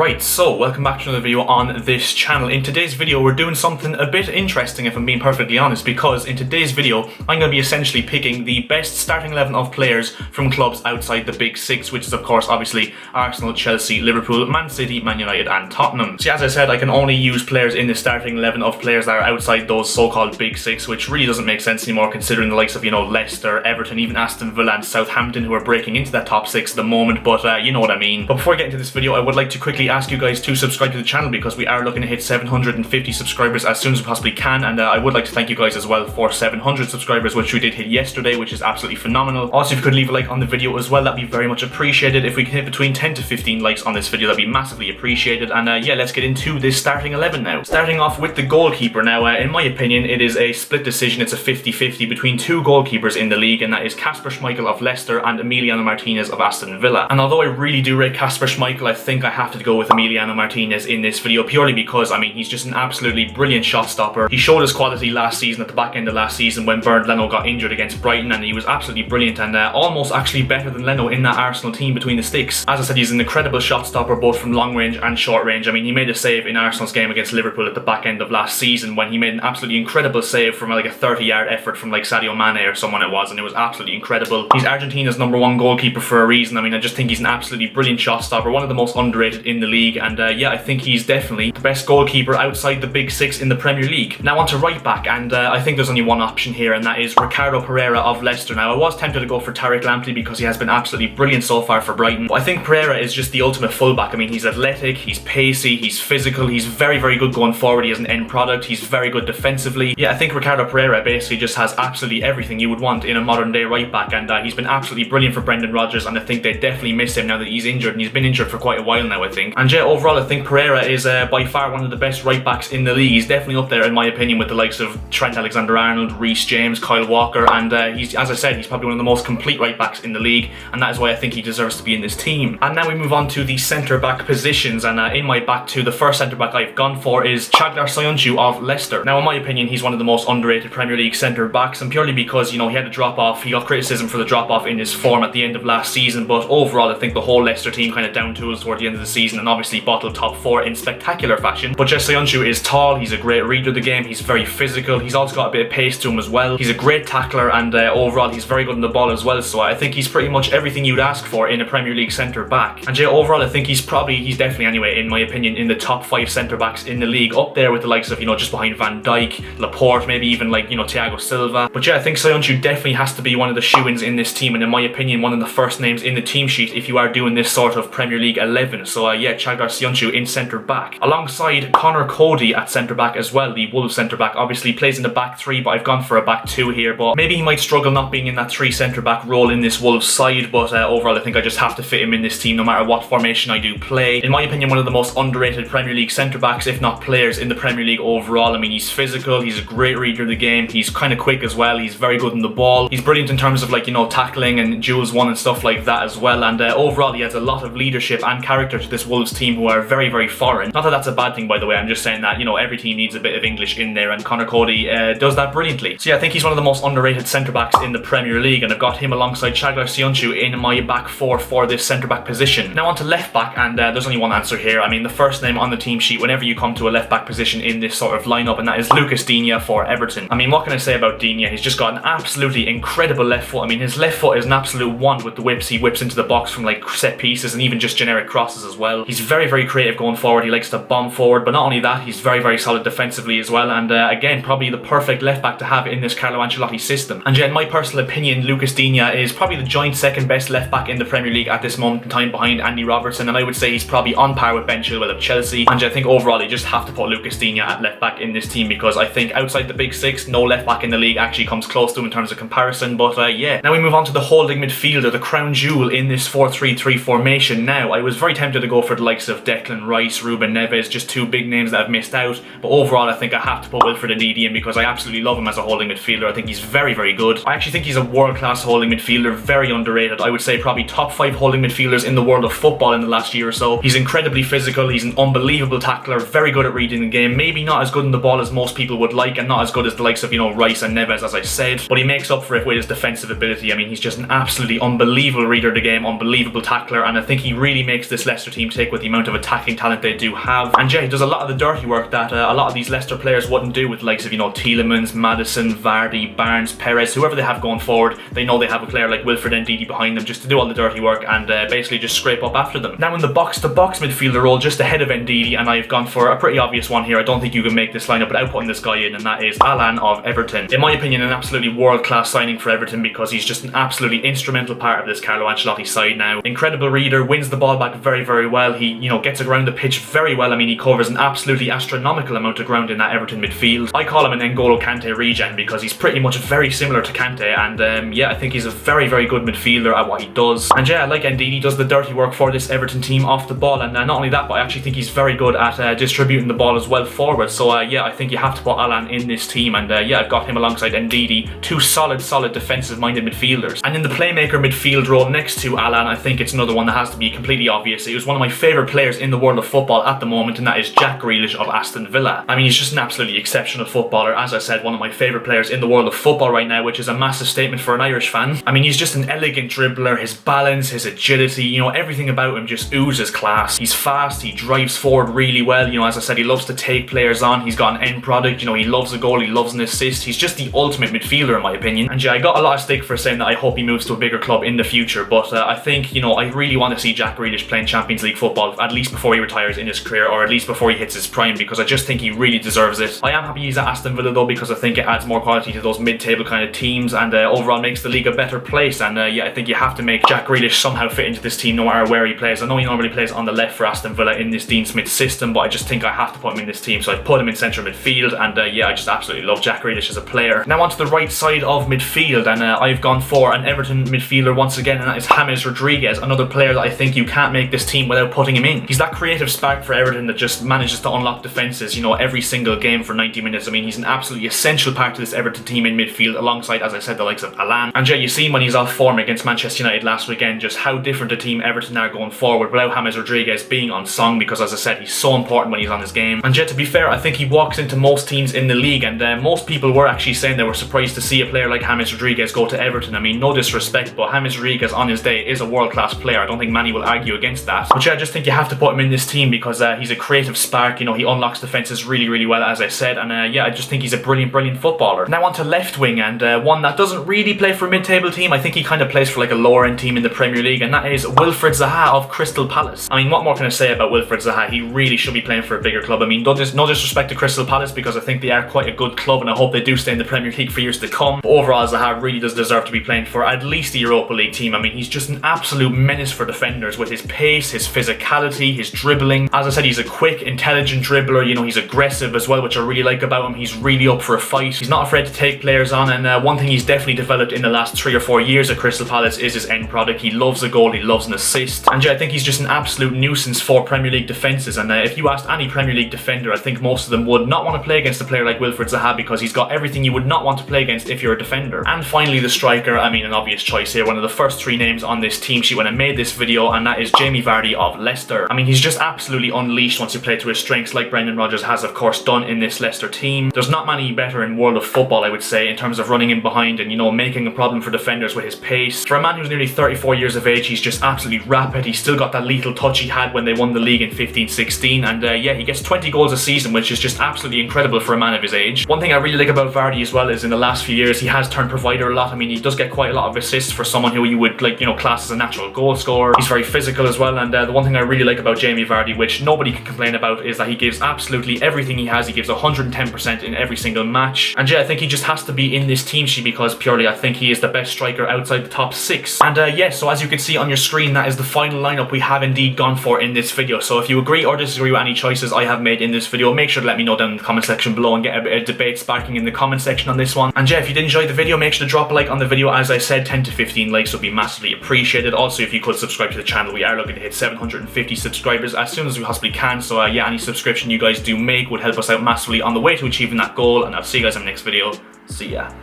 Right, so welcome back to another video on this channel. In today's video we're doing something a bit interesting, if I'm being perfectly honest, because in today's video I'm going to be essentially picking the best starting 11 of players from clubs outside the big six, which is of course obviously Arsenal, Chelsea, Liverpool, Man City, Man United and Tottenham. See, as I said, I can only use players in the starting 11 of players that are outside those so-called big six, which really doesn't make sense anymore considering the likes of, Leicester, Everton, even Aston Villa and Southampton, who are breaking into that top six at the moment, but you know what I mean. But before I get into this video, I would like to quickly ask you guys to subscribe to the channel because we are looking to hit 750 subscribers as soon as we possibly can, and I would like to thank you guys as well for 700 subscribers, which we did hit yesterday, which is absolutely phenomenal. Also, if you could leave a like on the video as well, that'd be very much appreciated. If we can hit between 10 to 15 likes on this video, that'd be massively appreciated. And yeah, let's get into this starting 11 now. Starting off with the goalkeeper. Now, in my opinion, it is a split decision. It's a 50-50 between two goalkeepers in the league, and that is Kasper Schmeichel of Leicester and Emiliano Martinez of Aston Villa. And although I really do rate Kasper Schmeichel, I think I have to go with Emiliano Martinez in this video, purely because, I mean, he's just an absolutely brilliant shot stopper. He showed his quality last season, at the back end of last season, when Bernd Leno got injured against Brighton, and he was absolutely brilliant and almost actually better than Leno in that Arsenal team between the sticks. As I said, he's an incredible shot stopper both from long range and short range. I mean, he made a save in Arsenal's game against Liverpool at the back end of last season when he made an absolutely incredible save from like a 30-yard effort from like Sadio Mane or someone it was, and it was absolutely incredible. He's Argentina's #1 goalkeeper for a reason. I mean, I just think he's an absolutely brilliant shot stopper, one of the most underrated in the league, and yeah, I think he's definitely the best goalkeeper outside the big six in the Premier League. Now on to right back, and I think there's only one option here, and that is Ricardo Pereira of Leicester. Now, I was tempted to go for Tariq Lamptey because he has been absolutely brilliant so far for Brighton, but I think Pereira is just the ultimate fullback. I mean, he's athletic, he's pacey, he's physical, he's very, very good going forward, he has an end product, he's very good defensively. Yeah, I think Ricardo Pereira basically just has absolutely everything you would want in a modern day right back, and he's been absolutely brilliant for Brendan Rodgers, and I think they definitely miss him now that he's injured, and he's been injured for quite a while now, I think. And yeah, overall, I think Pereira is by far one of the best right backs in the league. He's definitely up there in my opinion with the likes of Trent Alexander-Arnold, Reece James, Kyle Walker, and he's, as I said, he's probably one of the most complete right backs in the league, and that is why I think he deserves to be in this team. And now we move on to the centre back positions, and in my back two, the first centre back I've gone for is Çağlar Söyüncü of Leicester. Now, in my opinion, he's one of the most underrated Premier League centre backs, and purely because, he had a drop off. He got criticism for the drop off in his form at the end of last season, but overall I think the whole Leicester team kind of down tools toward the end of the season, and obviously bottled top 4 in spectacular fashion. But Söyüncü is tall, he's a great reader of the game, he's very physical, he's also got a bit of pace to him as well. He's a great tackler, and overall he's very good on the ball as well, so I think he's pretty much everything you'd ask for in a Premier League centre back. And yeah, overall I think he's definitely anyway, in my opinion, in the top 5 centre backs in the league, up there with the likes of, just behind Van Dijk, Laporte, maybe even like, Thiago Silva. But yeah, I think Söyüncü definitely has to be one of the shoo-ins in this team, and in my opinion, one of the first names in the team sheet if you are doing this sort of Premier League 11. So yeah, Çağlar Söyüncü in centre back, alongside Connor Cody at centre back as well. The Wolves centre back obviously plays in the back 3, but I've gone for a back 2 here, but maybe he might struggle not being in that 3 centre back role in this Wolves side, but overall I think I just have to fit him in this team no matter what formation I do play. In my opinion, one of the most underrated Premier League centre backs, if not players, in the Premier League overall. I mean, he's physical, he's a great reader of the game, he's kind of quick as well, he's very good on the ball, he's brilliant in terms of like, tackling and duels won and stuff like that as well, and overall he has a lot of leadership and character to this Wolves team, who are very, very foreign. Not that that's a bad thing, by the way, I'm just saying that, every team needs a bit of English in there, and Connor Cody does that brilliantly. So yeah, I think he's one of the most underrated centre-backs in the Premier League, and I've got him alongside Çağlar Söyüncü in my back 4 for this centre-back position. Now on to left-back, and there's only one answer here. I mean, the first name on the team sheet whenever you come to a left-back position in this sort of lineup, and that is Lucas Digne for Everton. I mean, what can I say about Digne? He's just got an absolutely incredible left foot. I mean, his left foot is an absolute wand with the whips. He whips into the box from like set pieces and even just generic crosses as well. He's very, very creative going forward. He likes to bomb forward, but not only that, he's very, very solid defensively as well, and again, probably the perfect left back to have in this Carlo Ancelotti system. And yeah, in my personal opinion, Lucas Digne is probably the joint second best left back in the Premier League at this moment in time, behind Andy Robertson, and I would say he's probably on par with Ben Chilwell of Chelsea. And I think overall you just have to put Lucas Digne at left back in this team, because I think outside the big 6, no left back in the league actually comes close to him in terms of comparison. But yeah, now we move on to the holding midfielder, the crown jewel in this 4-3-3 formation. Now, I was very tempted to go for the likes of Declan Rice, Ruben Neves, just 2 big names that I've missed out, but overall I think I have to put Wilfred Ndidi in because I absolutely love him as a holding midfielder. I think he's very, very good. I actually think he's a world-class holding midfielder, very underrated. I would say probably top 5 holding midfielders in the world of football in the last year or so. He's incredibly physical, he's an unbelievable tackler, very good at reading the game, maybe not as good in the ball as most people would like, and not as good as the likes of, Rice and Neves, as I said, but he makes up for it with his defensive ability. I mean, he's just an absolutely unbelievable reader of the game, unbelievable tackler, and I think he really makes this Leicester team tick with the amount of attacking talent they do have. And yeah, he does a lot of the dirty work that a lot of these Leicester players wouldn't do, with the likes of, you know, Tielemans, Maddison, Vardy, Barnes, Perez, whoever they have going forward. They know they have a player like Wilfred Ndidi behind them just to do all the dirty work and basically just scrape up after them. Now in the box-to-box midfielder role, just ahead of Ndidi, and I've gone for a pretty obvious one here. I don't think you can make this lineup without putting this guy in, and that is Alan of Everton. In my opinion, an absolutely world-class signing for Everton, because he's just an absolutely instrumental part of this Carlo Ancelotti side now. Incredible reader, wins the ball back very, very well. He, you know, gets around the pitch very well. I mean, he covers an absolutely astronomical amount of ground in that Everton midfield. I call him an N'Golo Kante regen because he's pretty much very similar to Kante, and yeah, I think he's a very, very good midfielder at what he does. And yeah, like Ndidi, does the dirty work for this Everton team off the ball, and not only that, but I actually think he's very good at distributing the ball as well forward. So yeah, I think you have to put Alan in this team, and yeah, I've got him alongside Ndidi, two solid defensive-minded midfielders. And in the playmaker midfield role next to Alan, I think it's another one that has to be completely obvious. He was one of my favourite players in the world of football at the moment, and that is Jack Grealish of Aston Villa. I mean, he's just an absolutely exceptional footballer. As I said, one of my favourite players in the world of football right now, which is a massive statement for an Irish fan. I mean, he's just an elegant dribbler. His balance, his agility, you know, everything about him just oozes class. He's fast, he drives forward really well. You know, as I said, he loves to take players on. He's got an end product. You know, he loves a goal, he loves an assist. He's just the ultimate midfielder in my opinion. And yeah, I got a lot of stick for saying that I hope he moves to a bigger club in the future, but I think, you know, I really want to see Jack Grealish playing Champions League football, at least before he retires in his career, or at least before he hits his prime, because I just think he really deserves it. I am happy he's at Aston Villa though, because I think it adds more quality to those mid-table kind of teams, and overall makes the league a better place. And yeah, I think you have to make Jack Grealish somehow fit into this team no matter where he plays. I know he normally plays on the left for Aston Villa in this Dean Smith system, but I just think I have to put him in this team, so I put him in central midfield. And yeah, I just absolutely love Jack Grealish as a player. Now onto the right side of midfield, and I've gone for an Everton midfielder once again, and that is James Rodriguez, another player that I think you can't make this team without putting him in. He's that creative spark for Everton that just manages to unlock defences, you know, every single game for 90 minutes. I mean, he's an absolutely essential part of this Everton team in midfield, alongside, as I said, the likes of Alan. And yeah, you see when he's off form against Manchester United last weekend just how different a team Everton are going forward without James Rodriguez being on song, because as I said, he's so important when he's on his game. And yeah, to be fair, I think he walks into most teams in the league, and most people were actually saying they were surprised to see a player like James Rodriguez go to Everton. I mean, no disrespect, but James Rodriguez on his day is a world-class player. I don't think many will argue against that. But yeah, I just think you have to put him in this team because he's a creative spark. You know, he unlocks defences really, really well, as I said, and yeah, I just think he's a brilliant footballer. Now on to left wing, and one that doesn't really play for a mid-table team. I think he kind of plays for like a lower-end team in the Premier League, and that is Wilfried Zaha of Crystal Palace. I mean, what more can I say about Wilfried Zaha? He really should be playing for a bigger club. I mean, no disrespect to Crystal Palace, because I think they are quite a good club, and I hope they do stay in the Premier League for years to come. But overall, Zaha really does deserve to be playing for at least a Europa League team. I mean, he's just an absolute menace for defenders with his pace, his physicality, his dribbling. As I said, he's a quick, intelligent dribbler. You know, he's aggressive as well, which I really like about him. He's really up for a fight. He's not afraid to take players on, and one thing he's definitely developed in the last 3 or 4 years at Crystal Palace is his end product. He loves a goal, he loves an assist, and yeah, I think he's just an absolute nuisance for Premier League defences. And if you asked any Premier League defender, I think most of them would not want to play against a player like Wilfried Zaha, because he's got everything you would not want to play against if you're a defender. And finally, the striker, I mean, an obvious choice here, one of the first 3 names on this team sheet when I made this video, and that is Jamie Vardy of Leicester. I mean, he's just absolutely unleashed once you play to his strengths, like Brendan Rodgers has of course done in this Leicester team. There's not many better in world of football, I would say, in terms of running in behind and, you know, making a problem for defenders with his pace. For a man who's nearly 34 years of age, he's just absolutely rapid. He's still got that lethal touch he had when they won the league in 15-16, and yeah, he gets 20 goals a season, which is just absolutely incredible for a man of his age. One thing I really like about Vardy as well is in the last few years he has turned provider a lot. I mean, he does get quite a lot of assists for someone who you would, like, you know, class as a natural goal scorer. He's very physical as well, and the one thing I really like about Jamie Vardy, which nobody can complain about, is that he gives absolutely everything he has. He gives 110% in every single match, and yeah, I think he just has to be in this team sheet because purely I think he is the best striker outside the top 6. And yeah, so as you can see on your screen, that is the final lineup we have indeed gone for in this video. So if you agree or disagree with any choices I have made in this video, make sure to let me know down in the comment section below and get a bit of debate sparking in the comment section on this one. And yeah, if you did enjoy the video, make sure to drop a like on the video. As I said, 10 to 15 likes would be massively appreciated. Also, if you could subscribe to the channel, we are looking to hit 750 subscribers as soon as we possibly can. So yeah, any subscription you guys do make would help us out massively on the way to achieving that goal, and I'll see you guys in the next video. See ya.